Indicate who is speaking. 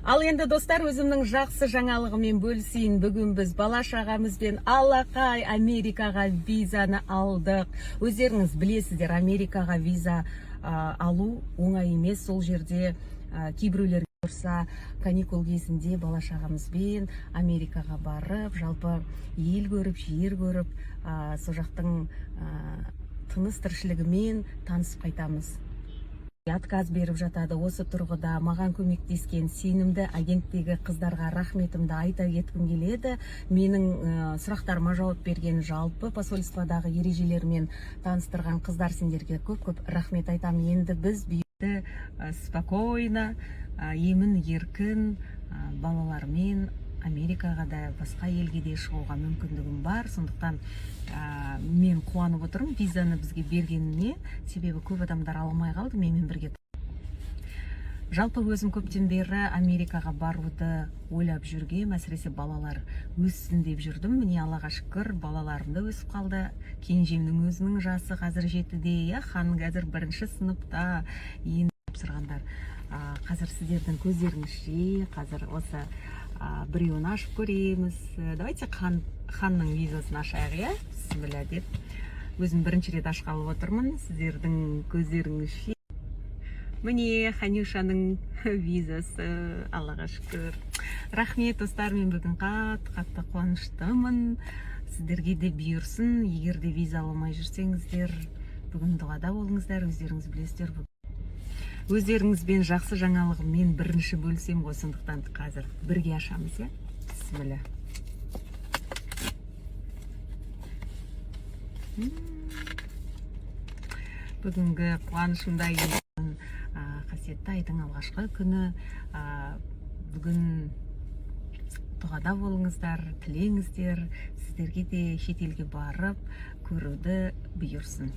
Speaker 1: Ал енді достар, өзімнің жақсы жаңалығымен бөлісейін. Бүгін біз бала-шағамызбен алақай Америкаға визаны алдық. Өздеріңіз білесіздер, Америкаға виза алу оңай емес. Сол жерде кейбіреулер көрса, каникул кезінде бала-шағамызбен Америкаға барып, жалпы ел көріп, жер көріп, сол жақтың тыныс тіршілігімен танысып қайтамыз. Отказ беріп жатады. Осы тұрғыда маған көмектескен сенімді агенттегі қыздарға рахметімді айта кеткім келеді. Менің сұрақтарыма жауап берген, жалпы посольстводағы ережелермен таныстырған қыздар, сендерге көп рахмет айтам. Енді біз бүйді спокойно, емін еркін балалармен Америкаға да, басқа елге де шығуға мүмкіндігім бар. Сондықтан мен қуанып отырмын визаны бізге бергеніне. Себебі көп адамдар аламай қалды, менімен бірге. Жалпы өзім көптен бері Америкаға баруды ойлап жүрген, әсіресе балалар өссін деп жүрдім. Міне Аллаға шүкір, балаларым да өсіп қалды. Кенжемнің өзінің жасы қазір 7-де, хан қазір 1-ші сыныпта. Енді тапсырғандар. Қазір сіздердің көздеріңізше, қазір осы біреуін ашып көреміз. Давайте ханның визасын ашайық, иә? Бісміллә деп. Өзім бірінші рет ашқалы отырмын. Сіздердің көздеріңізше. Міне Ханюшаның визасы, Аллаға шүкір. Рахмет достар, мен бүгін қатты қуаныштымын. Сіздерге де бұйырсын. Егер де виза аламай жүрсеңіздер, бүгін дұғада болыңыздар, өздеріңіз білесіздер. Өздеріңізбен жақсы жаңалығымен бірінші бөлісем ғой, сондықтан қазір бірге ашамыз, иә? Бісміллә. Бүгінгі қуанышымда қасиетті айдың алғашқы күні. Бүгін дұғада болыңыздар, тілеңіздер, сіздерге де шетелге барып көруді бұйырсын.